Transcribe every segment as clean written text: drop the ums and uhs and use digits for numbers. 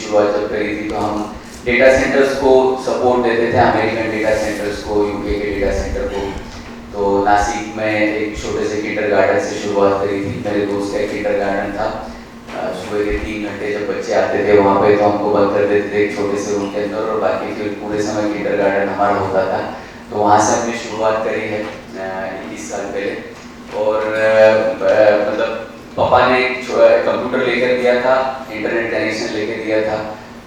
शुरुआत जब करी थी तो हम डेटा सेंटर्स को सपोर्ट देते थे, अमेरिकन डेटा सेंटर्स को, यूके के डेटा सेंटर को। तो नासिक में एक छोटे से किंडरगार्टन से शुरुआत करी थी। मेरे दोस्त का एक किंडरगार्टन था, सुबह के 3 घंटे जब बच्चे आते थे वहाँ पे तो हमको बंद कर देते थे एक छोटे से रूम के अंदर, और बाकी फिर पूरे समय किंडरगार्टन हमारा होता था। तो वहाँ से हमने शुरुआत करी है 21 साल पहले। और मतलब पापा ने एक कंप्यूटर लेकर दिया था, इंटरनेट कनेक्शन लेकर दिया था,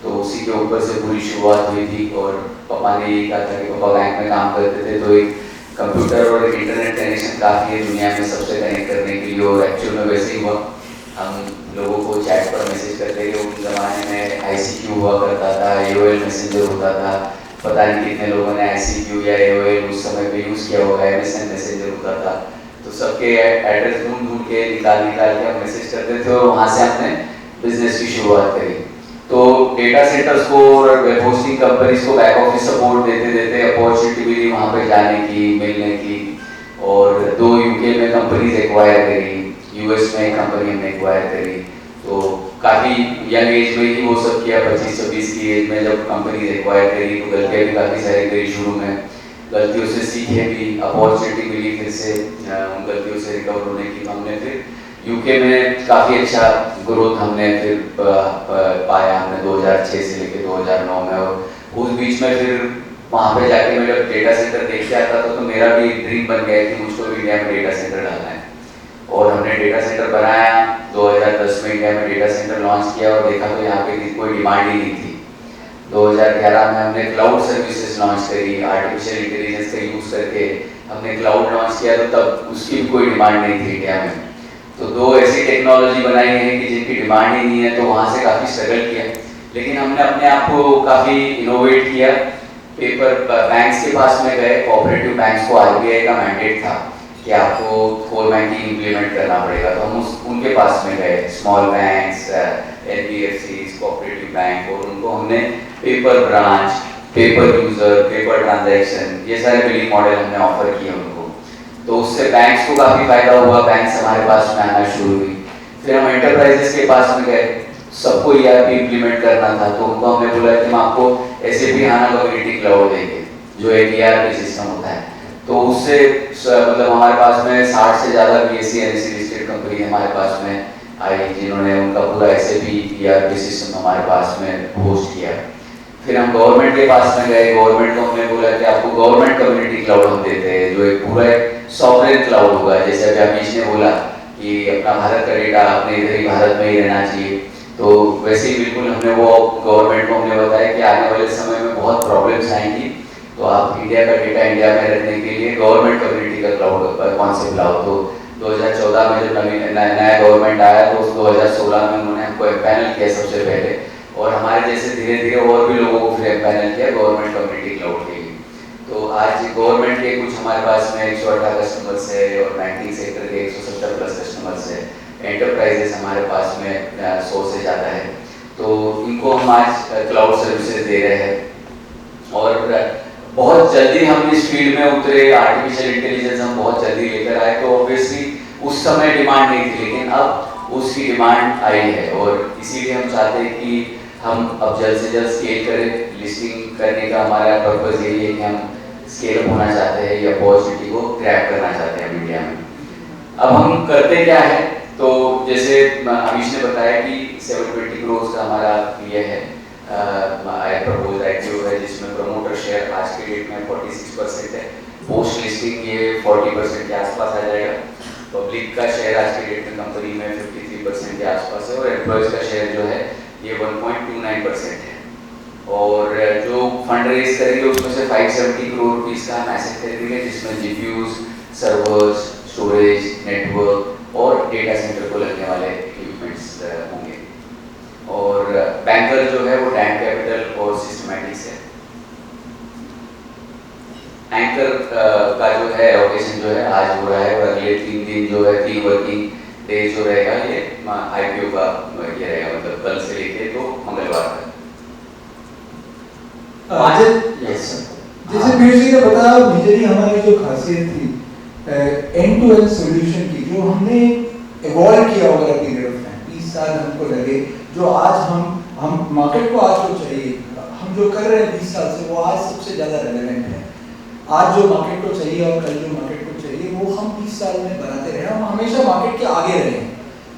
तो उसी के ऊपर से पूरी शुरुआत हुई थी। और पापा ने ये कहा था कि पापा बैंक में काम करते थे, तो एक कंप्यूटर और एक इंटरनेट कनेक्शन काफ़ी है दुनिया में सबसे कनेक्ट करने के लिए। और एक्चुअल में वैसे ही हुआ, हम लोगों को चैट पर मैसेज करते थे। उस ज़माने में ICQ हुआ करता था, AOL मैसेंजर होता था, पता नहीं कितने लोगों ने ICQ या AOL उस समय पे यूज़ किया होगा, MSN मैसेंजर होता था। तो सबके एड्रेस ढूंढ के निकाल के हम मैसेज करते थे, और वहाँ से हमने बिजनेस की शुरुआत करी। तो डेटा सेंटर्स को और वेब होस्टिंग कंपनीज को बैक ऑफिस सपोर्ट देते देते अपॉर्चुनिटी मिली वहाँ पे जाने की, मिलने की। और 2 UK में कंपनीज एक्वायर करी, US में कंपनी हमने एक्वायर करी। तो काफ़ी यंग एज में ही वो सब किया, 25-26 की एज में जब कंपनीज एक्वायर करी तो गलतियाँ भी काफ़ी सारी करी शुरू में, गलतियों से सीखे भी, अपॉर्चुनिटी मिली फिर से उन गलतियों से रिकवर होने की। हमने फिर यूके में काफ़ी अच्छा ग्रोथ हमने फिर पाया हमने 2006 से लेकर 2009 में। और उस बीच में फिर वहाँ पे जाके मैं जब डेटा सेंटर देख के आता था तो मेरा भी ड्रीम बन गया कि मुझको भी इंडिया में डेटा सेंटर डालना है। और हमने डेटा सेंटर बनाया, 2010 में इंडिया में डेटा सेंटर लॉन्च किया, और देखा तो यहाँ पे कोई डिमांड ही नहीं थी। 2011 में हमने क्लाउड सर्विसेज लॉन्च करी, आर्टिफिशियल इंटेलिजेंस का यूज़ करके हमने क्लाउड लॉन्च किया, तो तब उसकी भी कोई डिमांड नहीं थी इंडिया में। तो 2 ऐसी टेक्नोलॉजी बनाई है कि जिनकी डिमांड ही नहीं है, तो वहाँ से काफ़ी स्ट्रगल किया। लेकिन हमने अपने आप को काफ़ी इनोवेट किया। पेपर बैंक्स के पास में गए, कोऑपरेटिव बैंक्स को RBI का मैंडेट था कि आपको कोर बैंकिंग इम्प्लीमेंट करना पड़ेगा, तो हम उनके पास में गए, small banks, NBFCs, cooperative bank, और उनको हमने paper branch, paper user, paper transaction, ये सारे बिलिंग मॉडल हमने ऑफर किए उनको। तो उससे बैंक्स को काफ़ी फायदा हुआ, बैंक्स हमारे पास में आना शुरू हुई। फिर हम एंटरप्राइजेस के पास में गए, सबको ERP इम्प्लीमेंट करना था, तो उनको हमने बोला कि हम आपको SAP HANA कम्युनिटी क्लाउड देंगे, जो एक ERP सिस्टम होता है। तो उससे मतलब हमारे पास में 60 से ज़्यादा BSE NSE लिस्टेड कंपनी हमारे पास में आई, जिन्होंने उनका पूरा SAP ERP सिस्टम हमारे पास में होस्ट किया। फिर हम गवर्नमेंट के पास में गए, गवर्नमेंट को हमने बोला कि आपको गवर्नमेंट कम्युनिटी क्लाउड हम देते हैं, जो एक पूरा सॉवरेन क्लाउड होगा। जैसे अभी अमीश ने बोला कि अपना भारत का डेटा अपने इधर ही भारत में ही रहना चाहिए, तो वैसे ही बिल्कुल हमने वो गवर्नमेंट को हमने बताया कि आने वाले समय में बहुत प्रॉब्लम्स आएंगी, तो आप इंडिया का डेटा इंडिया में रखने के लिए गवर्नमेंट कम्युनिटी का क्लाउड कॉन्सेप्ट लाओ। तो 2014 में जब नया गवर्नमेंट आया तो 2016 में उन्होंने हमको एम्पैनल किया सबसे पहले, और हमारे जैसे धीरे धीरे और भी लोगों को फिर एम्पैनल किया गवर्नमेंट कम्युनिटी क्लाउड के लिए। तो आज गवर्नमेंट के कुछ हमारे पास में 118 कस्टमर्स है, और बैंकिंग सेक्टर के 170 प्लस कस्टमर्स है, एंटरप्राइजेस हमारे पास में 100 से ज़्यादा है। तो इनको हम आज क्लाउड सर्विसेज दे रहे हैं। और बहुत जल्दी हम इस फील्ड में उतरे, आर्टिफिशियल इंटेलिजेंस हम बहुत जल्दी लेकर आए। तो ऑब्वियसली उस समय डिमांड नहीं थी, लेकिन अब उसकी डिमांड आई है, और इसीलिए हम चाहते हैं कि हम अब जल्द से जल्द स्केल करें। लिस्टिंग करने का हमारा पर्पज़ यही है कि हम स्केल अप होना चाहते हैं, या अपॉर्चुनिटी को ग्रैब करना चाहते हैं इंडिया में। अब हम करते क्या है, तो जैसे अमीश ने बताया कि 720 करोड़ का हमारा ये है प्रपोज IPO है, जिसमें प्रमोटर शेयर आज के डेट में 46% है, पोस्ट लिस्टिंग ये 40% के आसपास आ जाएगा, पब्लिक का शेयर आज के डेट में कंपनी में 53% के आसपास है, और एम्प्लॉयज़ का शेयर जो है ये 1.29% है। और जो फंड रेज करेंगे उसमें से 570 करोड़ रुपीज़ का हम एसेट खरीदेंगे, जिसमें GPUs, सर्वर्स, स्टोरेज, नेटवर्क और डेटा सेंटर को लगने वाले इक्विपमेंट्स होंगे। और बैंकर जो है वो डैम कैपिटल और सिस्टमैटिक्स है। एंकर का जो है ऑपरेशन जो है आज हो रहा है, और अगले 3 दिन जो है 3 वर्किंग डे जो रहेगा ये IPO का ये रहेगा, मतलब कल से लेके तो मंगलवार तक। जैसे पीयूष जी ने बताया, मेजरली हमारी जो खासियत थी एंड टू एंड सॉल्यूशन की, जो हमने इवॉल्व किया over a period of time, 20 साल हमको लगे, जो आज हम हम मार्केट को आज जो चाहिए, हम जो कर रहे हैं 20 साल से, वो आज सबसे ज़्यादा रेलेवेंट है। आज जो मार्केट को चाहिए और कल जो मार्केट को चाहिए, वो हम 20 साल में बनाते रहे, हम हमेशा मार्केट के आगे रहे हैं,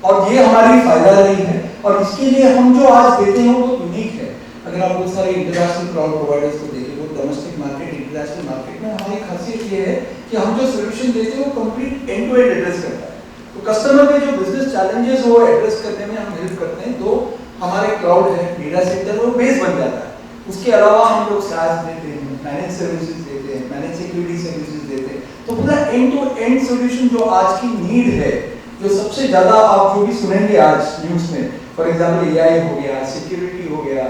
और ये हमारी फायदा रही है। और इसके लिए हम जो आज देते हैं वो यूनिक है। अगर आप बहुत सारे इंटरनेशनल क्लाउड प्रोवाइडर्स को देखें, वो डोमेस्टिक मार्केट, इंटरनेशनल मार्केट में हमारी खासियत ये है कि हम जो सोल्यूशन देते हैं वो complete end to end address करता है। तो कस्टमर के जो बिजनेस चैलेंजेस वो एड्रेस करने में हम हेल्प करते हैं। तो हमारे क्लाउड है, डेटा सेंटर, वो बेस बन जाता है। उसके अलावा हम लोग SaaS देते हैं, मैनेज सर्विसेज देते हैं, मैनेज सिक्योरिटी सर्विसेज देते हैं। तो पूरा एंड टू एंड सॉल्यूशन जो आज की नीड है, जो सबसे ज्यादा आप जो भी सुनेंगे आज न्यूज़ में, फॉर एग्जांपल AI हो गया, सिक्योरिटी हो गया,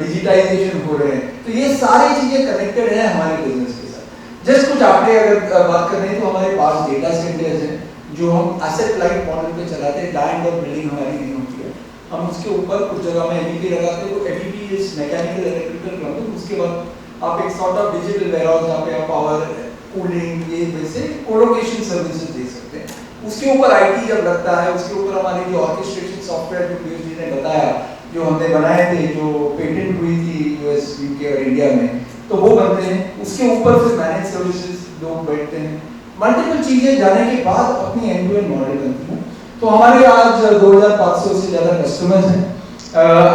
डिजिटाइजेशन हो रहे हैं, तो ये सारी चीजें कनेक्टेड है हमारे बिजनेस के साथ। जस्ट कुछ आपने अगर बात कर रहे हैं, तो हमारे पास डेटा सेंटर्स हैं जो हम एसेट लाइट मॉडल पे चलाते हैं। लैंड और बिल्डिंग हमारी नहीं होती है, हम उसके ऊपर कुछ जगह में MEP लगाते हैं। तो MEP is mechanical electrical plumbing. उसके बाद आप एक सॉर्ट ऑफ डिजिटल वेयरहाउस जहाँ पे आप पावर, कूलिंग, ये वैसे कोलोकेशन सर्विसेज दे सकते हैं। उसके ऊपर IT जब लगता है, उसके ऊपर हमारे जो ऑर्केस्ट्रेशन सॉफ्टवेयर जो पीयूष जी ने बताया, जो हमने बनाए थे, जो पेटेंट हुई थी US, UK और इंडिया में, तो वो बनते हैं। उसके ऊपर फिर मैनेज सर्विसेज लोग बैठते हैं। मल्टीपल चीजें जाने के बाद अपनी एंड टू एंड मॉडल बनती है। तो हमारे आज 2500 से ज़्यादा कस्टमर्स हैं।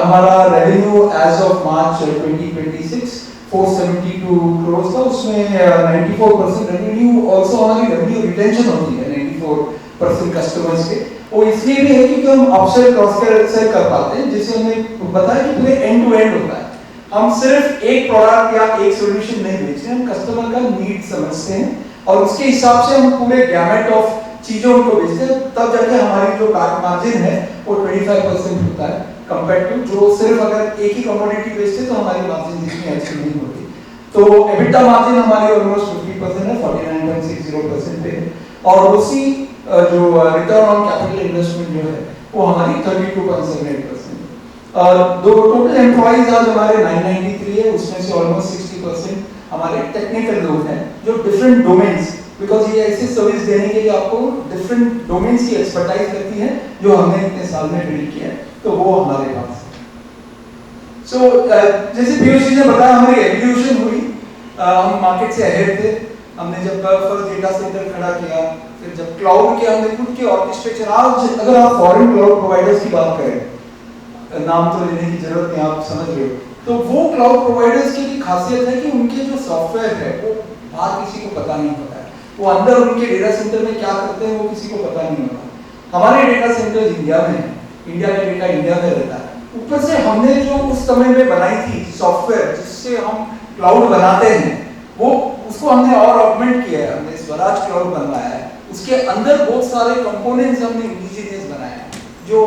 हमारा revenue as of March 2026 472 crore था। उसमें 94% रेवेन्यू, ऑल्सो हमारी रेवेन्यू रिटेंशन होती है 94% कस्टमर्स के। वो इसलिए भी है क्योंकि हम अपसेल क्रॉस सेल कर पाते हैं, जिससे हमें बताया कि पूरे एंड टू एंड होता है। हम सिर्फ एक प्रोडक्ट या एक सॉल्यूशन नहीं बेचते, हम कस्टमर का नीड समझते हैं और उसके हिसाब से हम पूरे गैमेट ऑफ चीजों को बेचते हैं। तब जाके हमारी जो मार्जिन है वो 25% होता है, कंपेयर टू जो सिर्फ अगर एक ही कमोडिटी बेचते तो हमारी मार्जिन इतनी अच्छी नहीं होती। तो EBITDA मार्जिन हमारी ऑलमोस्ट 50% है, 49.60% पे है। और उसी जो रिटर्न ऑन कैपिटल इन्वेस्टमेंट जो है वो हमारी 32.78%। और दो टोटल एम्प्लॉइज आज हमारे 993 है, उसमें से ऑलमोस्ट 60% हमारे टेक्निकल लोग हैं जो डिफरेंट डोमेन्स, बिकॉज ये ऐसी सर्विस देने के लिए आपको डिफरेंट डोमेन्स की एक्सपर्टाइज करती है जो हमने इतने साल में बिल्ड किया है, तो वो हमारे पास है। सो जैसे पीयूष जी ने बताया, हमारी एवोल्यूशन हुई। हम मार्केट से अहेड थे। हमने जब फर्स्ट डेटा सेंटर खड़ा किया, फिर जब क्लाउड के हमने खुद के ऑर्केस्ट्रेशन, आज अगर आप फॉरेन क्लाउड प्रोवाइडर्स की बात करें, नाम तो लेने की जरूरत नहीं, आप समझ रहे हो, तो वो क्लाउड प्रोवाइडर्स की खासियत है कि उनके जो सॉफ्टवेयर है वो बाहर किसी को पता नहीं होता है। वो अंदर उनके डेटा सेंटर में क्या करते हैं वो किसी को पता नहीं होता। हमारे डेटा सेंटर इंडिया में है, इंडिया का डेटा इंडिया में रहता है। ऊपर से हमने जो उस समय में बनाई थी सॉफ्टवेयर जिससे हम क्लाउड बनाते हैं, वो उसको हमने और ऑगमेंट किया है, हमने स्वराज क्लाउड बनवाया है। उसके अंदर बहुत सारे कंपोनेंट्स हमने इंडिजिनियस बनाए हैं जो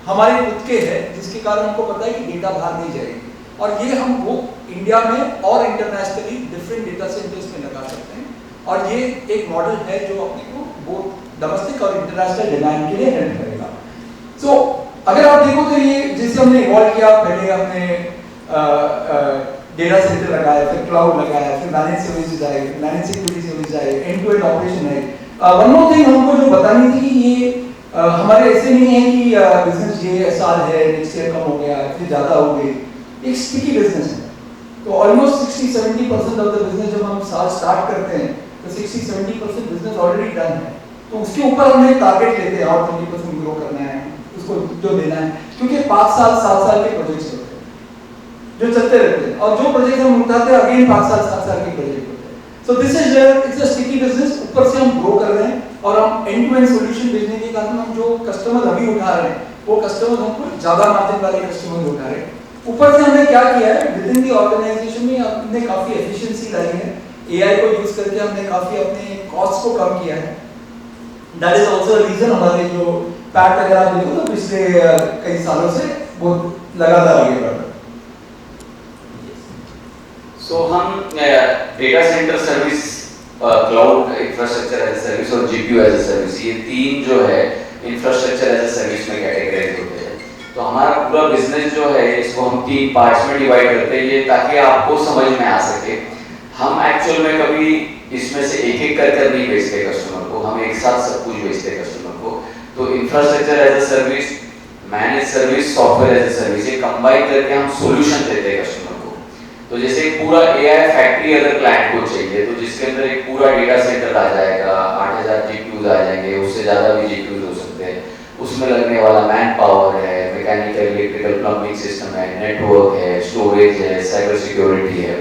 हमारे खुद के हैं, जिसके कारण हमको पता है कि डेटा बाहर नहीं जाएगी। और ये हम वो इंडिया में और इंटरनेशनली डिफरेंट डेटा सेंटर्स में लगा सकते हैं। और ये एक मॉडल है जो अपने को बहुत डोमेस्टिक और इंटरनेशनल डिमांड के लिए हेल्प करेगा। सो अगर आप देखो तो ये जैसे हमने इवॉल्व किया, पहले हमने डेटा सेंटर लगाया, फिर क्लाउड लगाया, फिर मैनेज सर्विसेज आए, मैनेज सिक्योरिटी सर्विस आए, एंड टू एंड ऑपरेशन है। वन मोर थिंग हमको जो बतानी थी कि ये हमारे ऐसे नहीं है कि बिजनेस ये साल है, नेक्स्ट ईयर कम हो गया, फिर ज्यादा हो गई। एक स्टिकी बिजनेस है, तो ऑलमोस्ट 60-70% ऑफ द बिजनेस जब हम साल स्टार्ट करते हैं तो 60-70% बिजनेस ऑलरेडी डन है। तो उसके ऊपर हम एक टारगेट लेते हैं और 20% ग्रो करना है, उसको जो देना है, क्योंकि 5 साल 7 साल के प्रोजेक्ट्स होते हैं जो चलते रहते हैं, और जो प्रोजेक्ट हम उठाते हैं अगेन 5 साल 7 साल के प्रोजेक्ट होते हैं। So this is it's a sticky business. ऊपर से हम ग्रो कर रहे हैं और हम एंड टू एंड सॉल्यूशन भेजने के कारण हम जो कस्टमर अभी उठा रहे हैं वो कस्टमर हमको ज्यादा मार्जिन वाले कस्टमर उठा रहे हैं। ऊपर से हमने क्या किया है, विद इन दी ऑर्गेनाइजेशन में हमने काफी एफिशिएंसी लाई है। AI को यूज करके हमने काफी अपने कॉस्ट को कम किया है। दैट इज आल्सो रीजन हमारे जो पैट अगर आप देखो तो पिछले कई सालों से वो लगातार आगे बढ़ रहा है। सो हम data centre service, cloud infrastructure as a service और GPU एज ए सर्विस, ये तीन जो है इंफ्रास्ट्रक्चर एज ए सर्विस में कैटेगराइज होते हैं। तो हमारा पूरा बिजनेस जो है इसको हम 3 पार्ट्स में डिवाइड करते हैं, ये ताकि आपको समझ में आ सके। हम एक्चुअल में कभी इसमें से एक एक कर नहीं बेचते कस्टमर को, हम एक साथ सब कुछ बेचते कस्टमर को। तो infrastructure as a service, manage service, software as a service, ये कंबाइन करके हम सॉल्यूशन देते हैं कस्टमर को। तो जैसे एक पूरा एआई फैक्ट्री अगर क्लाइंट को चाहिए, तो जिसके अंदर एक पूरा डेटा सेंटर आ जाएगा, 8000 जीपीयूज आ जाएंगे, उससे ज़्यादा भी जीपीयूज हो सकते हैं, उसमें लगने वाला मैन पावर है, मैकेनिकल इलेक्ट्रिकल प्लम्बिंग सिस्टम है, नेटवर्क है, स्टोरेज है, साइबर सिक्योरिटी है,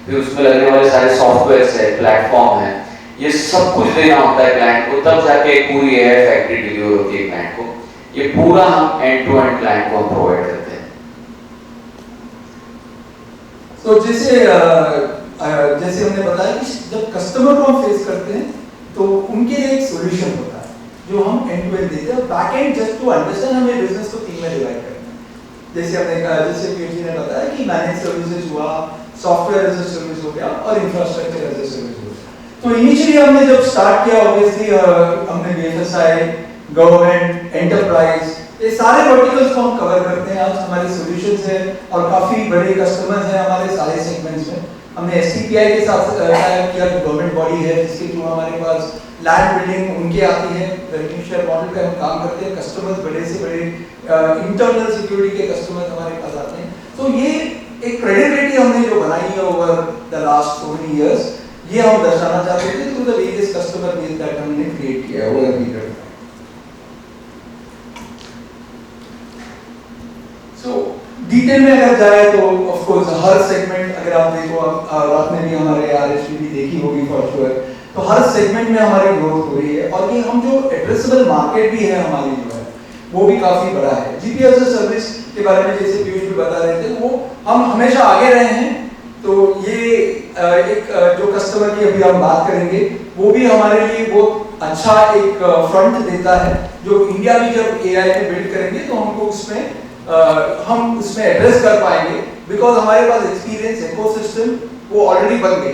फिर उसमें लगने वाले सारे सॉफ्टवेयर है, प्लेटफॉर्म है, ये सब कुछ देना होता है क्लाइंट को, तब जाके एक पूरी एआई फैक्ट्री डिलीवर होती है क्लाइंट को। ये पूरा हम एंड टू एंड क्लाइंट को हम प्रोवाइड करते हैं। तो जैसे हमने बताया कि जब कस्टमर को हम फेस करते हैं तो उनके लिए एक सॉल्यूशन होता है जो हम एंड टू एंड देते हैं। Back end just to understand हमें बिजनेस को 3 में डिवाइड करते हैं। जैसे हमने कहा, जैसे पीएचडी ने बताया कि मैनेज सर्विसेज हुआ, सॉफ्टवेयर एज अ सर्विस हो गया और इंफ्रास्ट्रक्चर एज अ सर्विस हो गया। तो इनिशियली हमने जब स्टार्ट किया, ऑब्वियसली हमने बीएफएसआई, गवर्नमेंट, एंटरप्राइज, ये सारे वर्टिकल्स को हम कवर करते हैं। आज हमारे सॉल्यूशंस है और काफी बड़े कस्टमर्स हैं हमारे सारे सेगमेंट्स में। हमने एसटीपीआई के साथ किया, गवर्नमेंट बॉडी है जिसके थ्रू हमारे पास लैंड बिल्डिंग उनके आती है, रेवेन्यू शेयर मॉडल पे हम काम करते हैं। कस्टमर्स बड़े से बड़े इंटरनल सिक्योरिटी के कस्टमर्स हमारे पास आते हैं। तो ये एक क्रेडिबिलिटी हमने जो बनाई है over the last so many years, ये हम दर्शाना चाहते थे through the various customer base that हमने क्रिएट किया है over period of time. So detail में अगर जाए तो ऑफ कोर्स हर सेगमेंट, अगर आप देखो, आपने भी हमारे आरएसपी भी देखी होगी फॉर श्योर, तो हर सेगमेंट में हमारी ग्रोथ हो रही है। और ये हम जो एड्रेसेबल मार्केट भी है हमारी जो है वो भी काफी बड़ा है। जीपी एज अ सर्विस के बारे में जैसे पीयूष भी बता रहे थे, वो हम हमेशा आगे रहे हैं। तो ये एक जो कस्टमर की अभी हम बात करेंगे, वो भी हमारे लिए बहुत अच्छा एक फ्रंट देता है, जो इंडिया भी जब एआई में बिल्ड करेंगे तो हमको उसमें हम उसमें एड्रेस कर पाएंगे, बिकॉज हमारे पास एक्सपीरियंस इकोसिस्टम वो ऑलरेडी बन गई।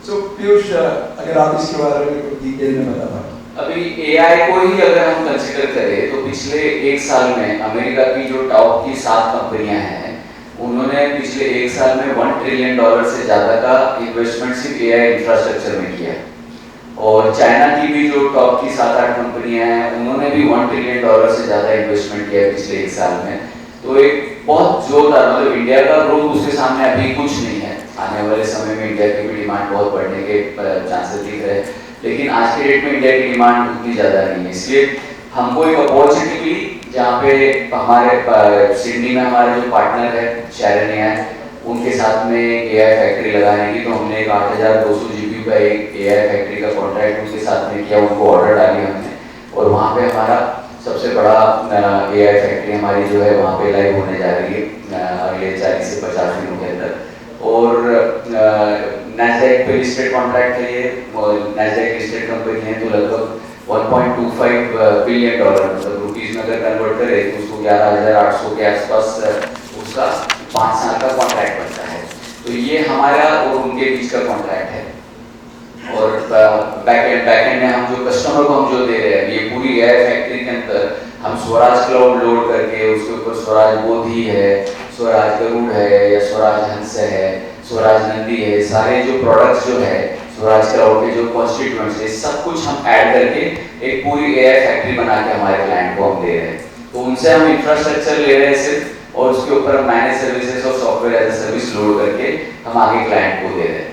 सो पीयूष, अगर आप इसके बारे में कुछ डिटेल में बता पाए। अभी एआई को ही अगर हम कंसीडर करें तो पिछले 1 साल में अमेरिका की जो टॉप की 7 कंपनियां हैं, उन्होंने पिछले 1 साल में $1 ट्रिलियन से ज्यादा का इन्वेस्टमेंट सिर्फ एआई इंफ्रास्ट्रक्चर में किया है। और चाइना की भी जो टॉप की 7-8 कंपनियां हैं, उन्होंने भी $1 ट्रिलियन से ज्यादा इन्वेस्टमेंट किया है पिछले 1 साल में। तो एक बहुत जोरदार, मतलब इंडिया का ग्रोथ उसके सामने अभी कुछ नहीं है। आने वाले समय में इंडिया की भी डिमांड बहुत बढ़ने के चांसेस दिख रहे हैं, लेकिन आज के डेट में इंडिया की डिमांड उतनी ज़्यादा नहीं है। इसलिए हमको एक अपॉर्चुनिटी मिली जहाँ पे हमारे सिडनी में हमारे जो पार्टनर है शेरन है, उनके साथ में एआई फैक्ट्री लगाने की। तो हमने एक 8200 जीबी का एक एआई फैक्ट्री का कॉन्ट्रैक्ट उनके साथ में किया, उनको ऑर्डर डाली हमने। और वहाँ पे हमारा सबसे बड़ा एआई फैक्ट्री हमारी जो है वहाँ पे लाइव होने जा रही है अगले 40 से 50 दिनों के अंदर। और नैस्डैक पे लिस्टेड कॉन्ट्रैक्ट है ये, नैस्डैक लिस्टेड कंपनी है, तो लगभग $1.25 बिलियन, मतलब रुपीस में अगर कन्वर्ट करें तो उसको 11,800 के आसपास उसका 5 साल का कॉन्ट्रैक्ट बनता है। तो ये हमारा और उनके बीच का कॉन्ट्रैक्ट है। और बैकएंड में हम जो कस्टमर को हम जो दे रहे हैं, ये पूरी एआई फैक्ट्री के अंदर हम स्वराज क्लाउड लोड करके उसके ऊपर स्वराज बोधी है, स्वराज गरुड़ है, या स्वराज हंस है, स्वराज नंदी है, सारे जो प्रोडक्ट्स जो है स्वराज क्लाउड के जो कॉन्स्टिट्यूएंट्स है, सब कुछ हम ऐड करके एक पूरी एआई फैक्ट्री बना के हमारे क्लाइंट को हम दे रहे हैं। तो उनसे हम इंफ्रास्ट्रक्चर ले रहे हैं सिर्फ, और उसके ऊपर हम मैनेज सर्विसेज और software as a service load करके हम आगे क्लाइंट को दे रहे हैं।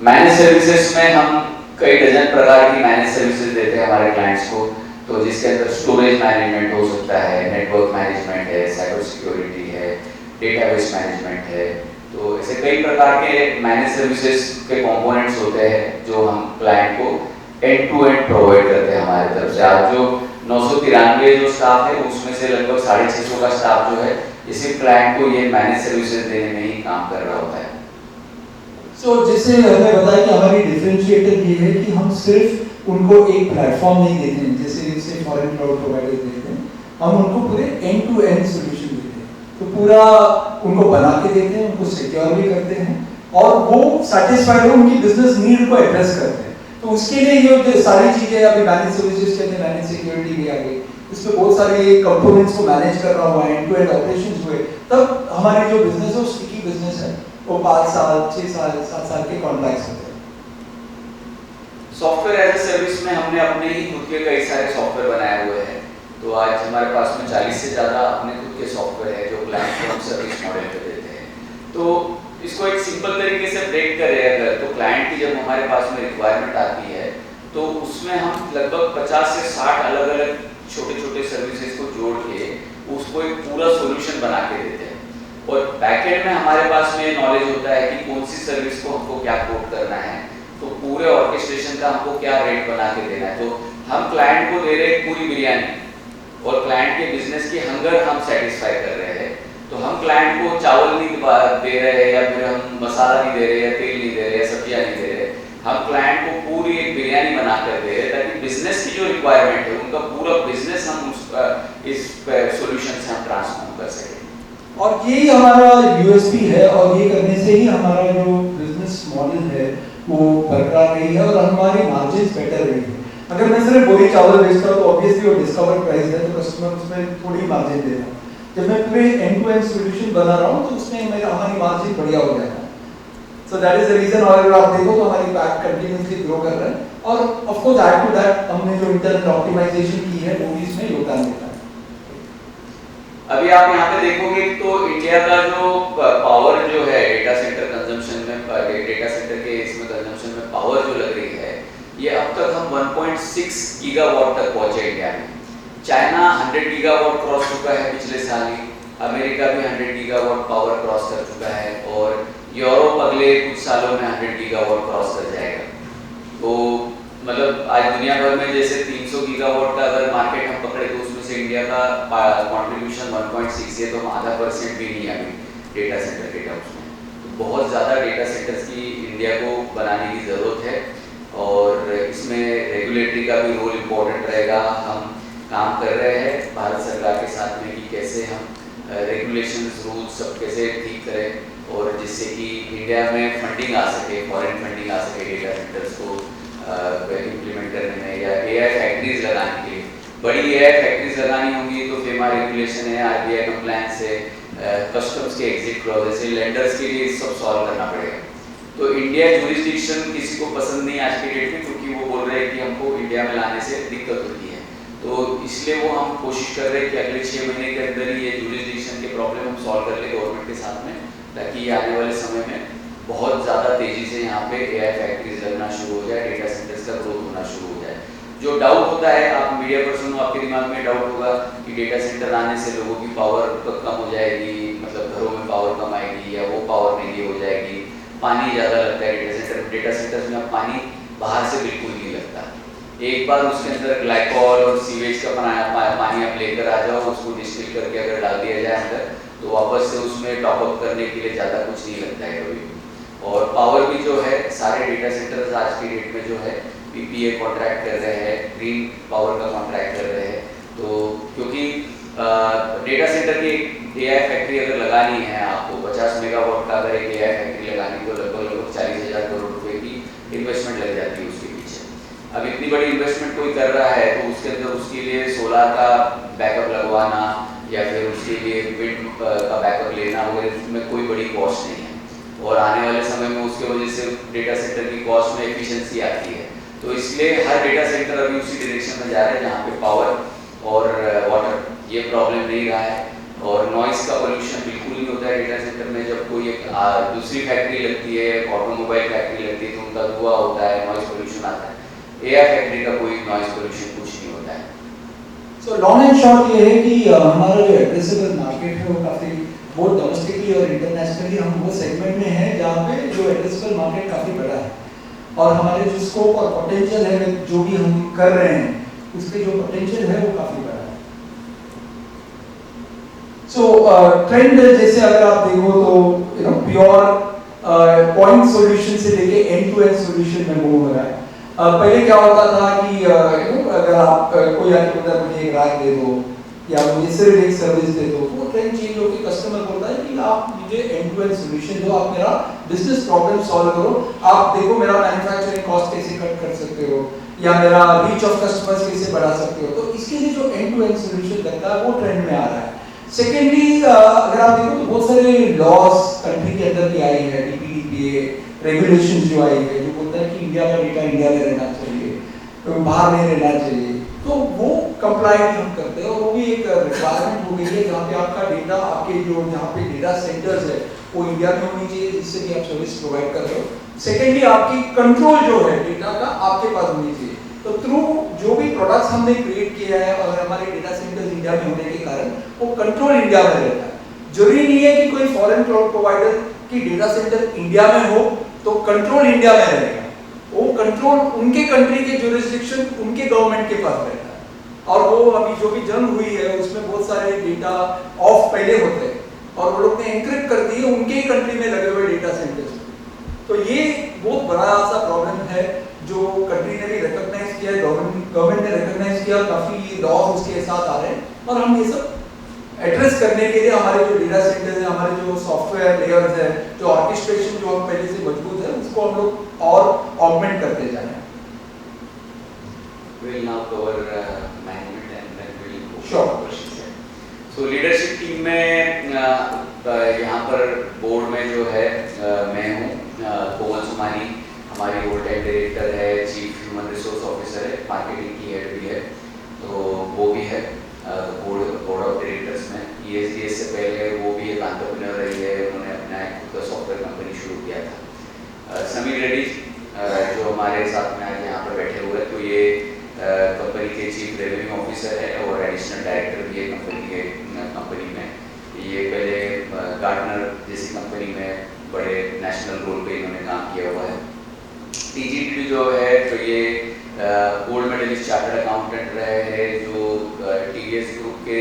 मैनेज सर्विसेज में हम कई डजन प्रकार की मैनेज सर्विसेज देते हैं हमारे क्लाइंट्स को। तो जिसके अंदर स्टोरेज मैनेजमेंट हो सकता है, नेटवर्क मैनेजमेंट है, साइबर सिक्योरिटी है, डेटाबेस मैनेजमेंट है। तो ऐसे कई प्रकार के मैनेज सर्विसेज के कंपोनेंट्स होते हैं जो हम क्लाइंट को एंड टू एंड प्रोवाइड करते हैं हमारी तरफ से। आज जो 993 जो स्टाफ है, उसमें से लगभग 650 का स्टाफ जो है, इसी क्लाइंट को ये मैनेज सर्विसेज देने में ही काम कर रहा होता है। सो जैसे हमने बताया कि हमारी डिफरेंशिएटर ये है कि हम सिर्फ उनको एक प्लेटफॉर्म नहीं देते हैं जैसे फॉरेन क्लाउड प्रोवाइडर्स देते हैं, हम उनको पूरे एंड टू एंड सॉल्यूशन देते हैं। तो पूरा उनको बना के देते हैं, उनको सिक्योर भी करते हैं, और वो सेटिस्फाइड हो, उनकी बिजनेस नीड को एड्रेस करते हैं। तो उसके लिए ये सारी चीजें अभी मैनेज सर्विसेज कहते हैं, मैनेज सिक्योरिटी भी आ गई, इसमें बहुत सारे कंपोनेंट्स को मैनेज कर रहा हुआ, एंड टू एंड ऑपरेशंस हुए, तब हमारी जो बिजनेस है वो स्टिकी बिजनेस है, वो 5 साल 6 साल 7 साल के कॉन्ट्रैक्ट्स होते हैं। सॉफ्टवेयर एज ए सर्विस में हमने अपने ही खुद के कई सारे सॉफ्टवेयर बनाए हुए हैं। तो आज हमारे पास में 40 से ज़्यादा अपने खुद के सॉफ्टवेयर है जो क्लाइंट को हम सर्विस मॉडल पे देते हैं। तो इसको एक सिंपल तरीके से ब्रेक करें अगर, तो क्लाइंट की जब हमारे पास में रिक्वायरमेंट आती है तो उसमें हम लगभग 50 से 60 अलग अलग छोटे छोटे सर्विसेज को जोड़ के उसको एक पूरा सोल्यूशन बना के देते हैं। और बैकएंड में हमारे पास में नॉलेज होता है कि कौन सी सर्विस को हमको क्या कोड करना है, तो पूरे ऑर्केस्ट्रेशन का हमको क्या रेट बना के देना है। तो हम क्लाइंट को दे रहे हैं पूरी बिरयानी और क्लाइंट के बिजनेस की हंगर हम सेटिस्फाई कर रहे हैं। तो हम क्लाइंट को चावल नहीं दे रहे हैं या फिर हम मसाला नहीं दे रहे या तेल नहीं दे रहे या सब्जियां नहीं दे रहे, हम क्लाइंट को पूरी एक बिरयानी बना कर दे रहे हैं ताकि बिजनेस की जो रिक्वायरमेंट है उनका पूरा बिजनेस हम इस सोल्यूशन से हम ट्रांसफॉर्म कर सकें। और यही हमारा यूएसपी है और ये करने से ही हमारा जो बिजनेस मॉडल है वो बरकरार रही है और हमारी मार्जिन बेटर रही है। अगर मैं सिर्फ बोरी चावल बेचता हूँ तो ऑब्वियसली वो डिस्काउंट प्राइस है तो कस्टमर उसमें थोड़ी मार्जिन देगा। जब मैं पूरे एंड टू एंड सॉल्यूशन बना रहा हूँ तो उसमें हमारी मार्जिन बढ़िया हो जाएगा। So that is the reason. और अगर आप देखो तो हमारी पैक कंटिन्यूअसली ग्रो कर रहा है और of course add to that हमने जो इंटरनल ऑप्टिमाइजेशन की है वो भी इसमें योगदान देता है। अभी आप यहाँ पे देखोगे तो इंडिया का जो पावर जो है डेटा सेंटर कंजम्पशन में, डेटा सेंटर के इसमें कंजम्पशन में पावर जो लग रही है ये अब तक हम 1.6 गीगावाट तक पहुंचे इंडिया में। चाइना 100 गीगावाट क्रॉस चुका है पिछले साल ही, अमेरिका भी 100 गीगावाट पावर क्रॉस कर चुका है और यूरोप अगले कुछ सालों में 100 गीगावाट क्रॉस कर जाएगा। तो मतलब आज दुनिया भर में जैसे 300 गीगावाट का अगर मार्केट हम पकड़े तो उसमें से इंडिया का कंट्रीब्यूशन 1.6 है, तो हम आधा % भी नहीं अभी डेटा सेंटर के टर्म्स में। तो बहुत ज़्यादा डेटा सेंटर्स की इंडिया को बनाने की ज़रूरत है और इसमें रेगुलेटरी का भी रोल इम्पोर्टेंट रहेगा। हम काम कर रहे हैं भारत सरकार के साथ में कि कैसे हम रेगुलेशंस रूल्स सब कैसे ठीक करें और जिससे कि इंडिया में फंडिंग आ सके, फॉरेन फंडिंग आ सके डेटा सेंटर्स को इम्प्लीमेंट करने में या एआई फैक्ट्रीज लगाने के लिए। बड़ी एआई फैक्ट्रीज लगानी होंगी तो फेमा रेगुलेशन है, आरबीआई कंप्लायंस है, कस्टम्स के एग्जिट क्लॉज है, लेंडर्स के लिए सब सॉल्व करना पड़ेगा। तो इंडिया ज्यूरिसडिक्शन किसी को पसंद नहीं आज के डेट में, क्योंकि वो बोल रहे हैं कि हमको इंडिया में लाने से दिक्कत होती है। तो इसलिए वो हम कोशिश कर रहे हैं कि अगले 6 महीने के अंदर ही ये ज्यूरिसडिक्शन के प्रॉब्लम हम सॉल्व कर ले गवर्नमेंट के साथ में, ताकि आने वाले समय में बहुत ज़्यादा तेज़ी से यहाँ पे एआई फैक्ट्रीज लगना शुरू हो जाए, डेटा सेंटर्स का ग्रोथ होना शुरू हो जाए। जो डाउट होता है, आप मीडिया पर्सन हो, आपके दिमाग में डाउट होगा कि डेटा सेंटर आने से लोगों की पावर कम हो जाएगी, मतलब घरों में पावर कम आएगी या वो पावर महंगी हो जाएगी, पानी ज़्यादा लगता है डेटा सेंटर्स में। अब पानी बाहर से बिल्कुल नहीं लगता, एक बार उसके अंदर ग्लाइकॉल और सीवेज का पानी आप लेकर आ जाओ, उसको डिस्टिल करके अगर डाल दिया जाए अंदर तो वापस से उसमें टॉपअप करने के लिए ज़्यादा कुछ नहीं लगता है कभी। और पावर भी जो है सारे डेटा सेंटर्स आज की डेट में जो है पीपीए कॉन्ट्रैक्ट कर रहे हैं, ग्रीन पावर का कॉन्ट्रैक्ट कर रहे हैं। तो क्योंकि डेटा सेंटर की एआई फैक्ट्री अगर लगानी है आपको 50 मेगावाट का अगर एक एआई फैक्ट्री लगानी तो लगभग 40,000 करोड़ रुपए की इन्वेस्टमेंट लग जाती है उसके पीछे। अब इतनी बड़ी इन्वेस्टमेंट कोई कर रहा है तो उसके अंदर उसके लिए सोलार का बैकअप लगवाना या फिर उसके लिए विंड का बैकअप लेना वगैरह उसमें कोई बड़ी कॉस्ट नहीं है। और आने वाले समय में उसके वजह से डेटा सेंटर की कॉस्ट में एफिशिएंसी आती है। तो इसलिए हर डेटा सेंटर अभी उसी डायरेक्शन में जा रहा है जहाँ पे पावर और वाटर ये प्रॉब्लम नहीं रहा है और नॉइस का पोल्यूशन बिल्कुल नहीं होता है डेटा सेंटर में। जब कोई एक दूसरी फैक्ट्री लगती है, ऑटोमोबाइल फैक्ट्री लगती है तो उनका धुआं होता है, नॉइस पोल्यूशन आता है। एआई फैक्ट्री का कोई नॉइस पोल्यूशन कुछ नहीं होता है। सो लॉन्ग एंड शॉर्ट ये है कि हमारा जो एड्रेसेबल मार्केट है वो काफ़ी बहुत डोमेस्टिकली और इंटरनेशनली हम वो सेगमेंट में हैं जहाँ पे जो एड्रेसेबल मार्केट काफ़ी बड़ा है और हमारे जो स्कोप और पोटेंशियल है जो भी हम कर रहे हैं उसके जो पोटेंशियल है वो काफ़ी बड़ा है। सो ट्रेंड जैसे अगर आप देखो तो प्योर पॉइंट सॉल्यूशन से लेके एंड टू एंड सॉल्यूशन में मूव हो रहा है। पहले क्या होता था कि अगर आप कोई आके बोलता है मुझे एक राय दे दो या मुझे सिर्फ एक सर्विस दे दो, वो ट्रेंड चेंज होकर कस्टमर बोलता है कि आप मुझे एंड टू एंड सॉल्यूशन दो, आप मेरा बिजनेस प्रॉब्लम सॉल्व करो, आप देखो मेरा मैन्युफैक्चरिंग कॉस्ट कैसे कट कर सकते हो या मेरा रीच ऑफ कस्टमर्स कैसे बढ़ा सकते हो। तो इसके लिए जो एंड टू एंड सॉल्यूशन लगता है वो ट्रेंड में आ रहा है। सेकेंडली अगर आप देखो तो बहुत सारे लॉज कंट्री के अंदर भी आई है, डीपीडीपीए रेगुलेशन जो आई है जो बोलता है कि इंडिया का डेटा इंडिया में रहना चाहिए। बाहर नहीं रहना चाहिए, तो वो कंप्लाइंट हम करते हैं और वो भी एक रिक्वायरमेंट हो गई है जहाँ पे आपका डेटा आपके जो जहाँ पे डेटा सेंटर्स है वो इंडिया में होनी चाहिए जिससे कि आप सर्विस प्रोवाइड कर रहे हो। सेकेंडली आपकी कंट्रोल जो है डेटा का आपके पास होनी चाहिए। तो थ्रू जो भी प्रोडक्ट्स हमने क्रिएट किया है और हमारे डेटा सेंटर्स इंडिया में होने के कारण वो कंट्रोल इंडिया में रहता है। जरूरी नहीं है कि कोई फॉरेन क्लाउड प्रोवाइडर की डेटा सेंटर इंडिया में हो तो कंट्रोल इंडिया में रहेगा, वो कंट्रोल उनके कंट्री के जुरिस्डिक्शन उनके गवर्नमेंट के पास रहता है। और वो अभी जो भी जंग हुई है उसमें बहुत सारे डेटा ऑफ पहले होते हैं और वो लोग ने एनक्रिप्ट कर दिए उनके ही कंट्री में लगे हुए डेटा सेंटर्स। तो ये बहुत बड़ा सा प्रॉब्लम है जो कंट्री ने भी रिकॉग्नाइज किया है, गवर्नमेंट ने रिकॉग्नाइज किया, काफी लॉज उसके साथ आ रहे हैं और हम ये सब एड्रेस करने के लिए हमारे जो डेटा सेंटर्स हैं, हमारे जो सॉफ्टवेयर लेयर्स है, जो ऑर्केस्ट्रेशन जो हम पहले से मजबूत है उसको हम लोग और ऑगमेंट करते जा रहे हैं। We'll now cover management and then we'll go Sure. for questions. So leadership team में यहाँ पर बोर्ड में जो है मैं हूँ, कोमल सुमानी हमारी होल टाइम डायरेक्टर है, चीफ ह्यूमन रिसोर्स ऑफिसर है, मार्केटिंग की हेड भी है, तो वो भी है बोर्ड ऑफ डायरेक्टर्स में। ESDS से पहले वो भी एक एंटरप्रेन्योर रही है, उन्होंने अपना खुद का सॉफ्टवेयर कंपनी शुरू किया था। समीर रेड्डी जो हमारे साथ में आज यहाँ पर बैठे हुए हैं, तो ये कंपनी के चीफ रेवेन्यू ऑफिसर है और एडिशनल डायरेक्टर भी है कंपनी में। ये पहले गार्टनर जैसी कंपनी में बड़े नेशनल रोल पे इन्होंने काम किया हुआ है। TGT जो है तो ये गोल्ड मेडलिस्ट चार्टर्ड अकाउंटेंट रहे हैं जो TVS ग्रुप के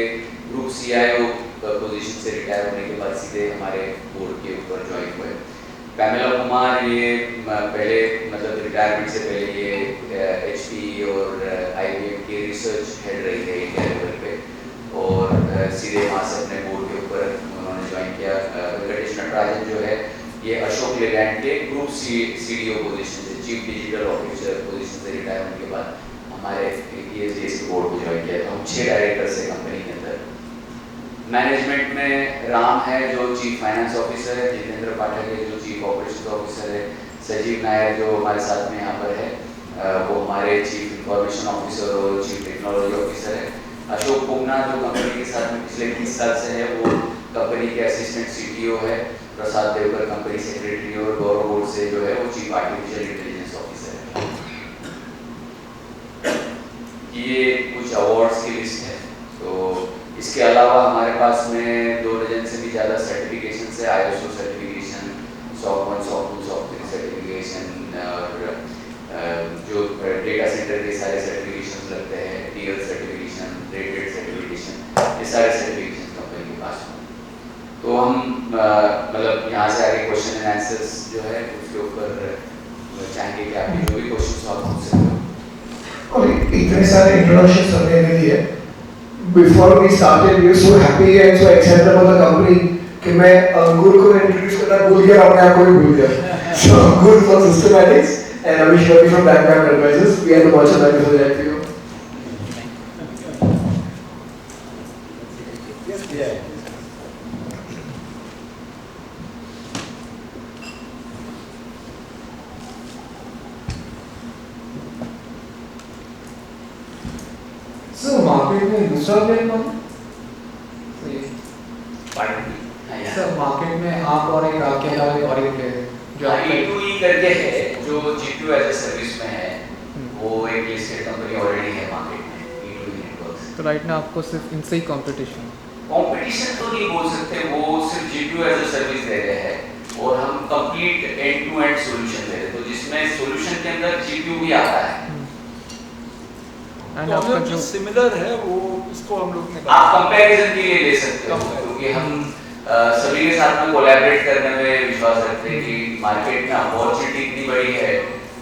ग्रुप CIO पोजीशन से रिटायर होने के बाद सीधे हमारे बोर्ड के ऊपर ज्वाइन हुए। पैमेला कुमार ये पहले मतलब रिटायरमेंट से पहले ये HP और IBM की रिसर्च हेड रही है इंडिया लेवल पे और सीधे वहाँ से अपने बोर्ड के ऊपर उन्होंने ज्वाइन किया। वेंकटेश नटराजन जो है ये अशोक लेलैंड के ग्रुप CDO पोजीशन से, चीफ डिजिटल ऑफिसर पोजीशन से रिटायर होने के बाद हमारे ESDS के बोर्ड को ज्वाइन किया। तो हम 6 डायरेक्टर्स है कंपनी के अंदर। मैनेजमेंट में राम है जो चीफ फाइनेंस ऑफिसर है, जितेंद्र पाठक है जो चीफ ऑपरेशन ऑफिसर है, सजीव नायर जो हमारे साथ में यहाँ पर है वो हमारे चीफ इंफॉर्मेशन ऑफिसर और चीफ टेक्नोलॉजी ऑफिसर है। अशोक पुगना जो कंपनी के साथ में पिछले 30 साल से है वो कंपनी के असिस्टेंट CTO है। प्रसाद देवकर कंपनी सेक्रेटरी और गौरव बोर्ड से जो है वो चीफ आर्टिफिशियल इंटेलिजेंस ऑफिसर है। ये कुछ अवार्ड्स की लिस्ट है। तो इसके अलावा हमारे पास में 2 डजन से भी ज़्यादा सर्टिफिकेशन है, ISO certification, SOC 1, SOC 2, SOC 3 certification और जो डेटा सेंटर के सारे सर्टिफिकेशन लगते हैं, DL सर्टिफिकेशन, रेटेड सर्टिफिकेशन, ये सारे सर्टिफिकेशन कंपनी के पास में। तो हम मतलब यहाँ से आगे क्वेश्चन एंड आंसर्स जो है उसके ऊपर चाहेंगे कि आपके जो भी क्वेश्चन हो आप पूछ सकते हो। और इतने सारे इंट्रोडक्शन हमने दे दिए। Before we started, we were so happy and so excited about the company कि मैं अंगूर को इंट्रोड्यूस करना भूल गया, अपने आप को भी भूल गया। So Angur from Systematics and Amish Ravi from Background Advisors. We had the merchandise for that to you. Yes, yeah. So market में दूसरा प्लेयर कौन है? सर मार्केट में आप और एक आपके अलावा एक और एक प्लेयर है जो E2E करके है जो G2 एज ए सर्विस में है, वो एक लिस्टेड कंपनी ऑलरेडी है मार्केट में, E2E नेटवर्क्स। तो राइट ना आपको सिर्फ इनसे ही कंपटीशन तो नहीं बोल सकते, वो सिर्फ G2 एज ए सर्विस दे रहे हैं और हम complete end to end solution दे रहे हैं, तो जिसमें सॉल्यूशन के अंदर G2 भी आता है। एंड तो आपका जो जो सिमिलर है वो उसको हम लोग ने आप कंपैरिजन के लिए ले सकते हो क्योंकि हम सभी के साथ में कोलैबोरेट करने में विश्वास रखते हैं कि मार्केट में अपॉर्चुनिटी इतनी बड़ी है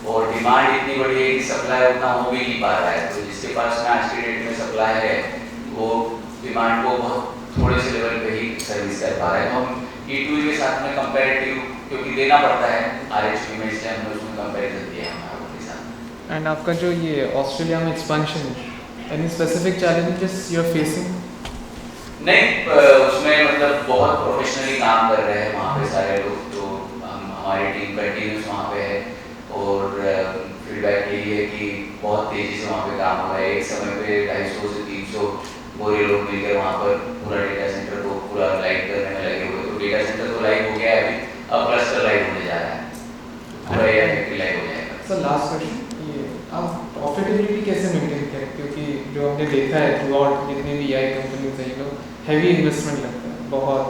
और डिमांड इतनी बड़ी है कि सप्लाई उतना हो भी नहीं पा रहा है। तो जिसके पास में आज के डेट में सप्लाई है वो डिमांड को बहुत थोड़े से लेवल पे ही सर्विस कर पा रहा है। तो हम E2E के साथ में कंपैरेटिव क्योंकि देना पड़ता है RHP में, इसलिए हमने उसमें कंपैरिजन दिया है हमारे के साथ। एंड आपका जो ये ऑस्ट्रेलिया में expansion, any specific challenges you are facing? नहीं, उसमें मतलब बहुत प्रोफेशनली काम कर रहे हैं वहाँ पे सारे लोग, तो हमारी टीम कंटिन्यूस वहाँ पे है और फीडबैक फीडबैक यही है कि बहुत तेज़ी से वहाँ पे काम हो रहा है। एक समय पे 250 से 300 गोरे लोग मिलकर वहाँ पर पूरा डेटा सेंटर को पूरा लाइव करने में लगे हुए। तो डेटा सेंटर तो लाइव हो गया है अभी, अब क्लस्टर लाइव होने जा रहा है, पूरा एरिया फैक्ट्री लाइव हो जाएगा। सर लास्ट क्वेश्चन, ये आप प्रॉफिटेबिलिटी कैसे मेंटेन करें, क्योंकि जो हमने देखा है थ्रू आउट जितनी भी AI कंपनीज है, ये लोग हैवी इन्वेस्टमेंट लगता है बहुत,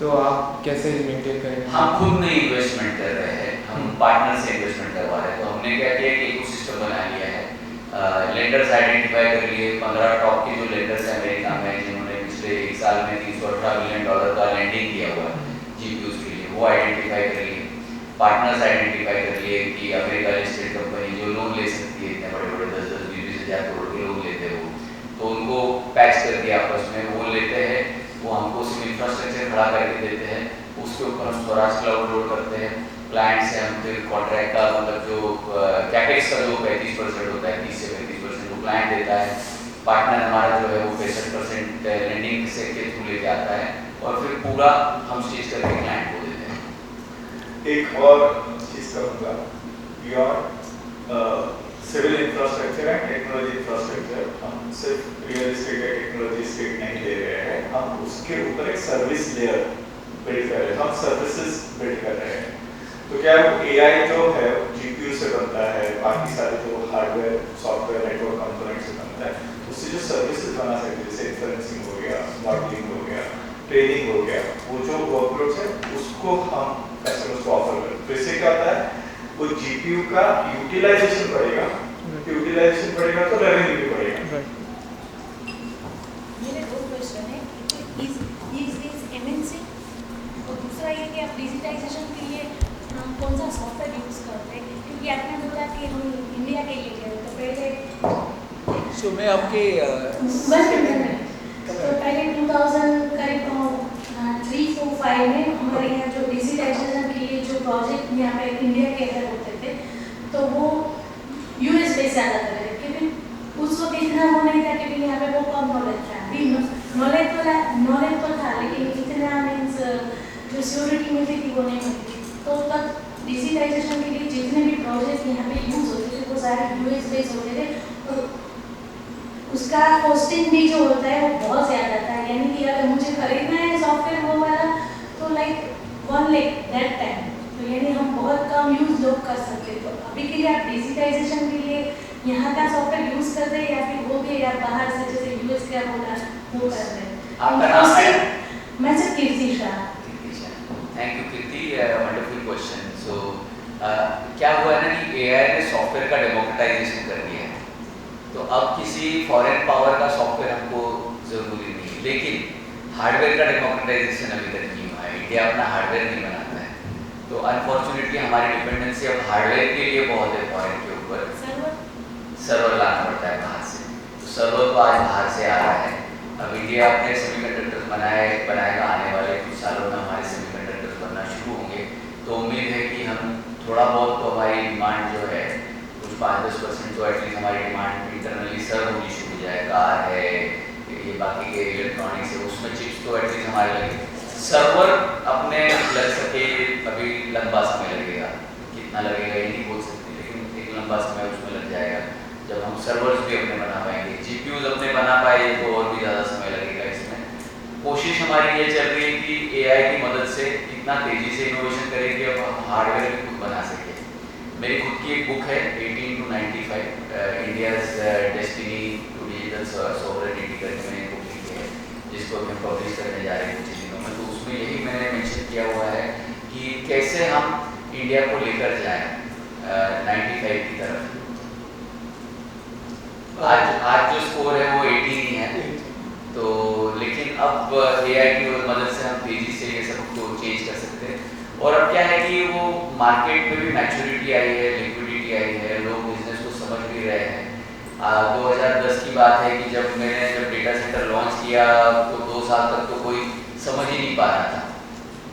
तो आप कैसे मेंटेन करेंगे? हम खुद नहीं इन्वेस्टमेंट कर रहे हैं, हम पार्टनर से इन्वेस्टमेंट करवा रहे हैं। तो हमने क्या किया कि इकोसिस्टम बना लिया है, लेंडर्स आइडेंटिफाई कर लिए। 15 टॉप के जो लेंडर्स हैं अमेरिका में, जिन्होंने पिछले 1 साल में $318 बिलियन का लैंडिंग किया हुआ है GPUs के लिए, वो आइडेंटिफाई कर लिए। पार्टनर्स आइडेंटिफाई कर लिए कि अमेरिका लिस्टेड कंपनी जो लोन ले सकती है, इतने बड़े बड़े 10-20 हज़ार करोड़ के लोन लेते हैं वो, तो उनको पैच कर दिया आपस में, वो लेते हैं, वो हमको सिर्फ इंफ्रास्ट्रक्चर खड़ा करके देते हैं, उसके ऊपर हम स्वराज क्लाउड लोड करते हैं। क्लाइंट से हम फिर कॉन्ट्रैक्ट का मतलब जो कैपेक्स का जो 35% होता है, 30 से 35% वो क्लाइंट देता है। पार्टनर हमारा जो है वो 65% लैंडिंग से के थ्रू लेके आता है, और फिर पूरा हम स्टेज करके क्लाइंट को देते हैं। एक और चीज़ करूँगा, beyond civil infrastructure and technology infrastructure, हम सिर्फ रियल एस्टेट या टेक्नोलॉजी स्टेट नहीं ले रहे हैं, हम उसके ऊपर एक सर्विस लेयर बिल्ड कर रहे हैं, हम सर्विसेज बिल्ड कर रहे हैं। तो क्या वो AI जो है GPU से बनता है, बाकी सारे जो हार्डवेयर सॉफ्टवेयर नेटवर्क कंपोनेंट से बनता है, उससे जो सर्विसेज बना सकते हैं, जैसे इन्फ्रेंसिंग हो गया, मॉडलिंग हो गया, ट्रेनिंग हो गया, वो जो वर्कलोड्स है उसको हम कस्टमर्स को ऑफर करें। तो इससे क्या होता है, वो GPU का यूटिलाइजेशन बढ़ेगा, यूटिलाइजेशन बढ़ेगा तो रेवेन्यू भी बढ़ेगा। मेरे 2 क्वेश्चन है, इज MNC, और दूसरा ये कि आप डिजिटाइजेशन के लिए कौन सा सॉफ्टवेयर यूज़ करते हैं, क्योंकि आपने बोला कि हम इंडिया के लिए करें, तो पहले सो मैं आपके तो पहले 2000 करीब 3-4-5 में हमारे यहाँ जो डिजिटाइजेशन के लिए जो प्रोजेक्ट यहाँ पे इंडिया के अंदर होते थे, तो वो US बेस ज़्यादा कर रहे थे, क्योंकि उस वक्त इतना वो नहीं था, क्योंकि यहाँ पे वो कम नॉलेज था, अभी नॉलेज तो था, लेकिन इतना मीन्स जो सिक्योरिटी मिलती थी वो नहीं मिलती थी। तो तब डिजिटाइजेशन के लिए जितने भी प्रोजेक्ट यहाँ पे यूज़ होते थे वो सारे US बेस होते थे, और उसका कॉस्टिंग भी जो होता है वो बहुत ज़्यादा था। यानी कि अगर मुझे खरीदना है सॉफ्टवेयर वो वाला, तो लाइक 1 लाख दैट टाइम, तो यानी हम बहुत कम यूज़ लोग कर सकते। तो अभी के लिए आप डिजिटाइजेशन के लिए यहाँ का सॉफ्टवेयर यूज़ कर रहे हैं, या फिर वो भी आप बाहर से जैसे US का बोला वो कर रहे हैं? आपका नाम है? मैं sir Kirti Shah. Thank you Kirti, wonderful question. So क्या हुआ है ना कि AI ने सॉफ्टवेयर का डेमोक्रेटाइजेशन कर दिया है, तो अब किसी फॉरेन पावर का सॉफ्टवेयर हमको ज़रूरी नहीं, लेकिन हार्डवेयर का डेमोक्रेटाइजेशन अभी तक नहीं हुआ है। इंडिया अपना हार्डवेयर नहीं बनाता है, तो अनफॉर्चुनेटली हमारी डिपेंडेंसी अब हार्डवेयर के लिए बहुत है फॉरेन के ऊपर। सर्वर लाना पड़ता है बाहर से, तो सर्वर तो आज बाहर से आ रहा है। अब इंडिया अपने सेमीकंडक्टर्स बनाएगा, आने वाले कुछ सालों में हमारे सेमीकंडक्टर्स बनना शुरू होंगे, तो उम्मीद है कि हम थोड़ा बहुत तो हमारी डिमांड जो है कुछ 5-10% तो एटलीस्ट हमारी डिमांड इंटरनली सर्व होनी शुरू हो जाए। कार है, ये बाकी के इलेक्ट्रॉनिक्स है, उसमें चिप्स तो एटलीस्ट हमारे लगे। सर्वर अपने लग सके अभी लंबा समय लगेगा, कितना लगेगा ये नहीं बोल सकते, लेकिन एक लंबा समय उसमें लग जाएगा जब हम सर्वर्स भी अपने बना पाएंगे। GPUs अपने बना पाए तो और भी ज़्यादा समय लगेगा। इसमें कोशिश हमारी ये चल रही है कि AI की मदद से इतना तेज़ी से इनोवेशन करें कि अब हम हार्डवेयर भी खुद बना सकें। मेरी खुद की एक बुक है 18 to 95 India's destiny to digital sovereignty करके मैंने बुक लिखी है, जिसको हम पब्लिश करने जा रहे हैं कुछ दिनों में। तो उसमें यही मैंने मेंशन किया हुआ है कि कैसे हम इंडिया को लेकर जाएं 95 की तरफ। आज जो स्कोर है वो 18 ही है, तो लेकिन अब AI की मदद से हम तेज़ी से ये सब को चेंज कर सकते हैं। और अब क्या है कि वो मार्केट में भी मैच्योरिटी आई है, लिक्विडिटी आई है, लोग बिजनेस को समझ भी रहे हैं। 2010 की बात है कि जब डेटा सेंटर लॉन्च किया तो 2 साल तक तो कोई समझ ही नहीं पा रहा था।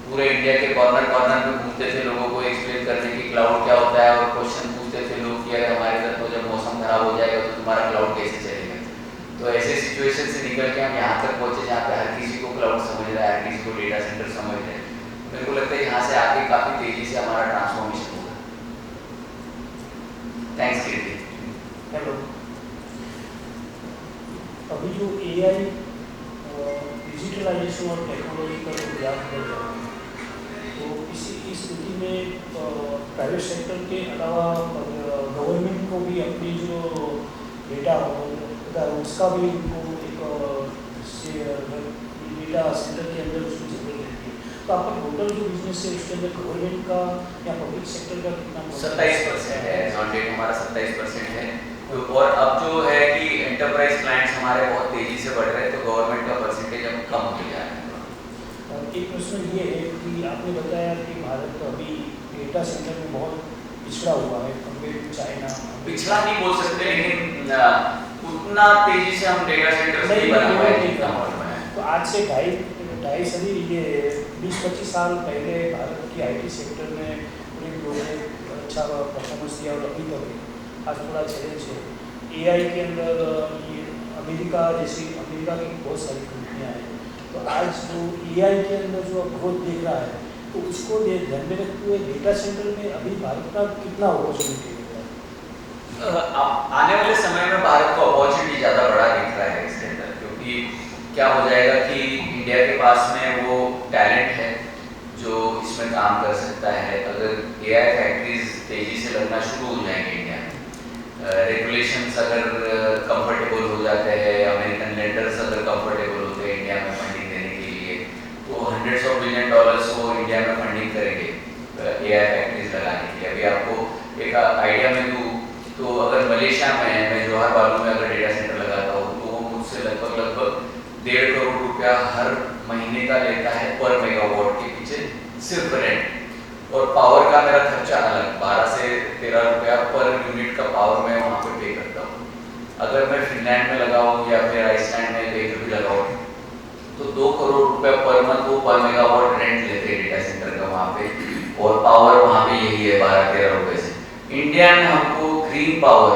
पूरे इंडिया के कॉर्नर में घूमते थे लोगों को एक्सप्लेन करने की क्लाउड क्या होता है, और क्वेश्चन पूछते थे लोग कि अरे हमारे घर तो जब मौसम खराब हो जाएगा तो तुम्हारा क्लाउड कैसे चलेगा। तो ऐसे सिचुएशन से निकल के हम यहाँ तक पहुँचे जहाँ पे हर किसी को क्लाउड समझ रहा है, हर किसी को डेटा सेंटर समझ रहा है। मेरे को लगता है यहाँ से आगे काफ़ी तेज़ी से हमारा ट्रांसफॉर्मेशन होगा। थैंक्स। AI डिजिटलाइजेशन और टेक्नोलॉजी का जो ज्ञान बढ़ रहा है, तो इसी स्थिति में प्राइवेट सेक्टर के अलावा गवर्नमेंट को भी अपनी जो डेटा होता है उसका भी उनको एक डेटा सेंटर के अंदर उसकी जरूरत रहती है। तो आपका टोटल जो बिजनेस है उसके अंदर गवर्नमेंट का या पब्लिक सेक्टर का कितना? 27% है, रेट हमारा 27% है। तो और अब जो है कि एंटरप्राइज क्लाइंट्स हमारे बहुत तेजी से बढ़ रहे हैं, तो गवर्नमेंट का परसेंटेज अब कम हो जा रहा है। एक प्रश्न ये है कि आपने बताया कि भारत अभी डेटा सेंटर में बहुत पिछड़ा हुआ है कंपेयर टू चाइना। पिछड़ा नहीं बोल सकते, लेकिन उतना तेजी से हम डेटा सेंटर नहीं बना पाए जितना हुआ है। तो आज से ढाई सदी ये 20-25 साल पहले भारत की IT सेक्टर में पूरे लोगों ने अच्छा परफॉर्मेंस दिया और अभी तक आज थोड़ा चैलेंज है। AI के अंदर ये अमेरिका की बहुत सारी कंपनियां हैं, तो आज जो AI के अंदर जो ग्रोथ देख रहा है, तो उसको ध्यान में रखते हुए डेटा सेंटर में अभी भारत का कितना अपॉर्चुनिटी है? आने वाले समय में भारत को अपॉर्चुनिटी ज़्यादा बड़ा दिख रहा है इसके अंदर, क्योंकि क्या हो जाएगा कि इंडिया के पास में वो टैलेंट है जो इसमें काम कर सकता है। अगर AI फैक्ट्रीज तेजी से लगना शुरू हो जाएंगे इंडिया में, रेगुलेशंस अगर कंफर्टेबल हो जाते हैं, अमेरिकन लेंडर्स अगर कंफर्टेबल होते हैं इंडिया में फंडिंग देने के लिए, तो $100 of billion वो इंडिया में फंडिंग करेंगे AI फैक्ट्रीज लगाने के लिए। अभी आपको एक आइडिया में दूँ तो अगर मलेशिया में मैं जवाहर बालू में अगर डेटा सेंटर लगाता हूँ, तो वो मुझसे लगभग 1.5 करोड़ रुपया हर महीने का लेता है पर मेगावाट के पीछे सिर्फ रेंट, और पावर का मेरा खर्चा अलग 12 से 13 रुपया पर यूनिट का पावर मैं वहाँ पे पे करता हूँ। अगर मैं फिनलैंड में लगाऊँ या फिर आइसलैंड में कहीं भी लगाऊँ, तो 2 करोड़ रुपया पर मंथ वो पर मेगावाट रेंट लेते हैं डेटा सेंटर का वहाँ पे, और पावर वहाँ पे यही है 12-13 रुपये से। इंडिया में हमको green power,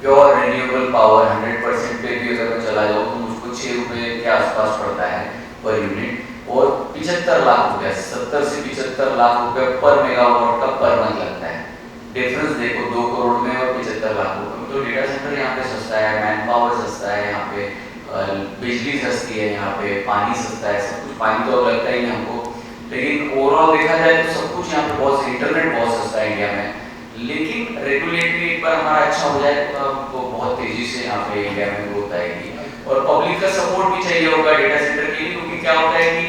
pure renewable power 100% पे भी अगर मैं चला जाऊँ तो मुझको 6 रुपये के आसपास पड़ता है पर यूनिट, और 75 लाख रुपया 70 से 75 लाख रुपया पर मेगावाट का पर मंथ लगता है। डिफरेंस देखो 2 करोड़ में और 75 लाख रुपये में। तो डेटा सेंटर यहाँ पे सस्ता है, मैन पावर सस्ता है, यहाँ पे बिजली सस्ती है, यहाँ पे पानी सस्ता है, सब कुछ। पानी तो अब लगता ही नहीं हमको, लेकिन ओवरऑल देखा जाए तो सब कुछ यहाँ पे बहुत, इंटरनेट बहुत सस्ता है इंडिया में। लेकिन रेगुलेटरी एक बार हमारा अच्छा हो जाए तो आपको बहुत तेजी से यहाँ पे इंडिया में ग्रोथ आएगी, और पब्लिक का सपोर्ट भी चाहिए होगा डेटा सेंटर के लिए, क्योंकि क्या होता है कि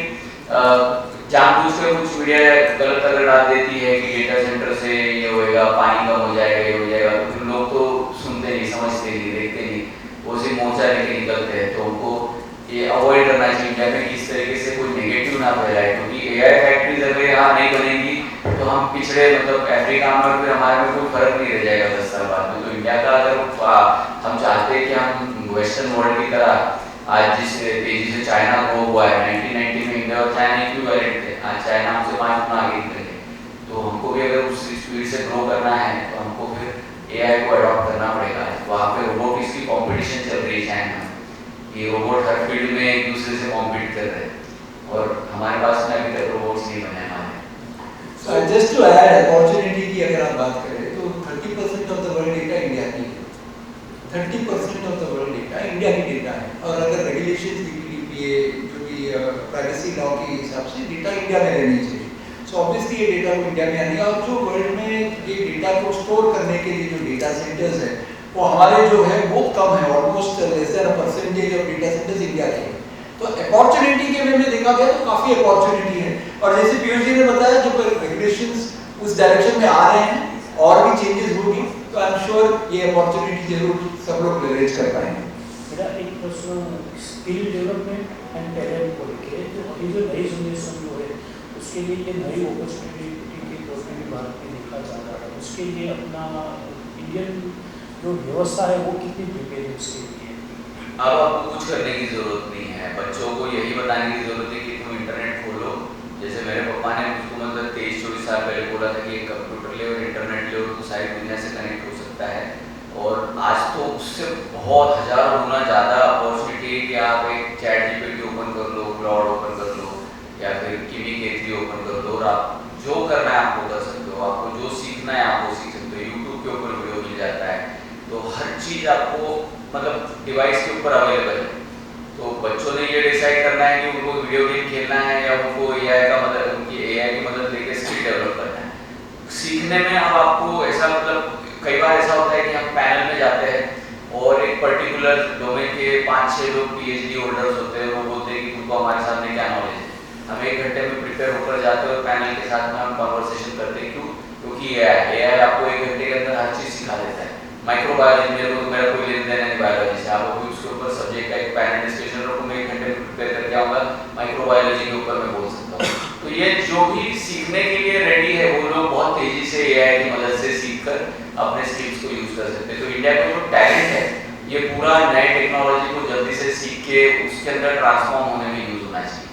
जानबूझकर कुछ मीडिया गलत अगर डाल देती है कि डेटा सेंटर से ये होएगा, पानी कम हो जाएगा, ये हो जाएगा, तो फिर लोग तो सुनते नहीं, समझते नहीं, देखते नहीं, वो सिर्फ मोर्चा लेके निकलते हैं। तो उनको ये अवॉइड करना चाहिए इंडिया में कि इस तरीके से कोई नेगेटिव ना फैलाए, क्योंकि AI फैक्ट्रीज अगर यहाँ नहीं बनेगी तो हम पिछड़े, मतलब अफ्रीका में फिर हमारे में कोई फर्क नहीं रह जाएगा 10 साल बाद में। तो इंडिया का अगर हम चाहते हैं कि हम वेस्टर्न वर्ल्ड की तरह, आज जिस तेजी से चाइना ग्रो हुआ है, 1990 में इंडिया और चाइना इक्विवेलेंट थे, आज चाइना हमसे 5 गुना आगे निकल गए। तो हमको भी अगर उस स्पीड से ग्रो करना है तो हमको फिर AI को अडॉप्ट करना पड़ेगा। वहाँ पे रोबोटिक्स की कॉम्पिटिशन चल रही है चाइना में, ये रोबोट हर फील्ड में एक दूसरे से कॉम्पीट कर रहे हैं, और हमारे पास में अभी तक रोबोट्स नहीं बने हमारे। जस्ट टू ऐड अपॉर्चुनिटी की अगर आप बात करें तो 30% of the world data India की है, 30% of the world data India की डेटा है। और अगर रेगुलेशन DPDPA जो भी प्राइवेसी लॉ के हिसाब से डेटा इंडिया में रहनी चाहिए, सो ऑब्वियसली ये डेटा को इंडिया में आने, और जो वर्ल्ड में ये डेटा को स्टोर करने के लिए जो डेटा सेंटर्स है वो हमारे जो है वो कम है, almost less than a percentage of data centres India के। तो अपॉर्चुनिटी के वे में देखा गया तो काफ़ी अपॉर्चुनिटी है, और जैसे पीयूष जी ने बताया जो रेगुलेशंस उस डायरेक्शन में आ रहे हैं और भी चेंजेस होगी, तो आई एम श्योर ये अपॉर्चुनिटी जरूर सब लोग लेवरेज कर पाएंगे। मेरा एक प्रश्न स्किल डेवलपमेंट एंड टैलेंट को लेकर, तो अभी जो नई जनरेशन जो है उसके लिए ये नई अपॉर्चुनिटी के तौर पर भी भारत में देखा जा रहा है, उसके लिए अपना इंडियन जो व्यवस्था है वो कितनी प्रिपेयर है उसके लिए? अब आपको कुछ करने की जरूरत नहीं है, बच्चों को यही बताने की जरूरत है कि तुम इंटरनेट खोलो। जैसे मेरे पापा ने मुझको मतलब 23-24 साल पहले बोला था कि एक कंप्यूटर ले और इंटरनेट ले और तो सारी दुनिया से कनेक्ट हो सकता है, और आज तो उससे बहुत हजारों गुना ज़्यादा अपॉर्चुनिटी है कि आप एक ChatGPT ओपन कर लो, क्लाउड ओपन कर लो, या फिर Kimi K3 ओपन कर दो, और आप जो करना है आपको कर सकते हो, आपको जो सीखना है आप वो सीख सकते हो। यूट्यूब के ऊपर वीडियो मिल जाता है, तो हर चीज़ आपको मतलब डिवाइस के ऊपर अवेलेबल है। करना है कि उनको वीडियो गेम खेलना है या उनको एआई का मदद, उनकी एआई की मदद लेके स्किल डेवलप करना है। सीखने में अब आपको ऐसा मतलब कई बार ऐसा होता है कि हम पैनल में जाते हैं और एक पर्टिकुलर डोमेन के 5-6 लोग पीएचडी होल्डर्स होते हैं, वो बोलते हैं कि तुमको हमारे सामने क्या नॉलेज है। हम 1 घंटे में प्रिपेयर होकर जाते हैं और पैनल के साथ में हम कन्वर्सेशन करते हैं। क्यों? क्योंकि एआई आपको 1 घंटे के अंदर हर चीज़ सिखा देता है। माइक्रोबायोलॉजी मेरा कोई लेन देन नहीं बायोलॉजी से, आपको उसके ऊपर सब्जेक्ट का एक पैनल डिस्कशन रखो, मैं 1 घंटे में प्रिपेयर करके आऊँगा, माइक्रोबायोलॉजी के ऊपर मैं बोल सकता हूँ। तो ये जो भी सीखने के लिए रेडी है वो लोग बहुत तेजी से एआई की मदद से सीख कर अपने स्किल्स को यूज कर सकते हैं। तो इंडिया का जो टैलेंट है ये पूरा नए टेक्नोलॉजी को जल्दी से सीख के उसके अंदर ट्रांसफॉर्म होने में यूज होना चाहिए।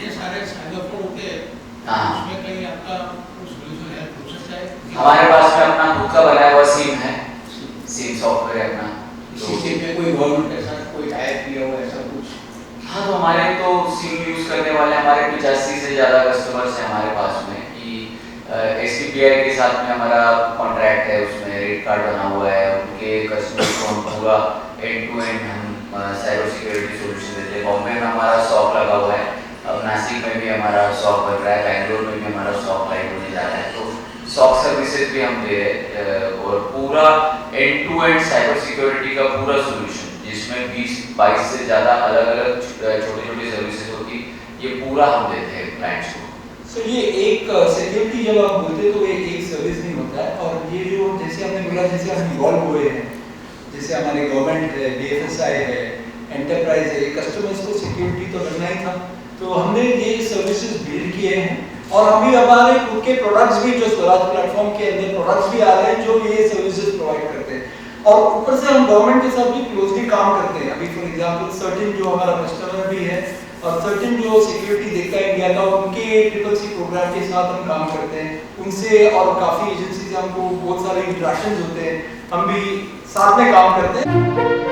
ये सारे साइड होते हैं, उसमें कहीं आपका सॉल्यूशन है, प्रोसेस है? हमारे पास में अपना खुद का बनाया हुआ सिम है, सिम सॉफ्टवेयर अपना। सिस्टम में कोई गवर्नमेंट ऐसा कोई टाइप किया हो ऐसा कुछ? हाँ, तो हमारे तो सिम यूज करने वाले हमारे 85 से ज़्यादा कस्टमर्स हैं हमारे पास में कि SBI के साथ में हमारा कॉन्ट्रैक्ट है, उसमें रेट कार्ड बना हुआ है। उनके कस्टमर्स को हम पूरा एंड टू एंड हम साइबर सिक्योरिटी सोल्यूशन देते हैं। बॉम्बे में हमारा शॉप लगा हुआ है, अब नासिक में भी हमारा शॉप बन रहा है, बैंगलोर में भी हमारा शॉप लाइव होने जा रहा है। तो शॉप सर्विसेज भी हम दे रहे हैं और पूरा end to end cyber security का पूरा सोल्यूशन जिसमें 20-22 से ज़्यादा अलग अलग छोटी-छोटी सर्विसेज होती, ये पूरा हम देते हैं क्लाइंट्स को। सर ये एक सिक्योरिटी जब आप बोलते हैं तो ये एक सर्विस नहीं होता है, और ये जो जैसे आपने बोला जैसे हम इन्वॉल्व हुए हैं, जैसे हमारे गवर्नमेंट है, BFSI है, एंटरप्राइज है, कस्टमर्स को सिक्योरिटी तो करना ही था, तो हमने ये सर्विसेज बिल्ड किए हैं और अभी हमारे खुद के प्रोडक्ट्स भी जो स्वराज प्लेटफॉर्म के अंदर प्रोडक्ट्स भी आ रहे हैं जो ये सर्विसेज प्रोवाइड करते हैं। और ऊपर से हम गवर्नमेंट के साथ भी क्लोजली काम करते हैं। अभी फॉर एग्जांपल सर्टेन जो हमारा कस्टमर भी है और सर्टेन जो सिक्योरिटी देखता है इंडिया का, उनके CCC प्रोग्राम के साथ हम काम करते हैं उनसे, और काफ़ी एजेंसी से हमको बहुत सारे इंटरेक्शंस होते हैं, हम भी साथ में काम करते हैं।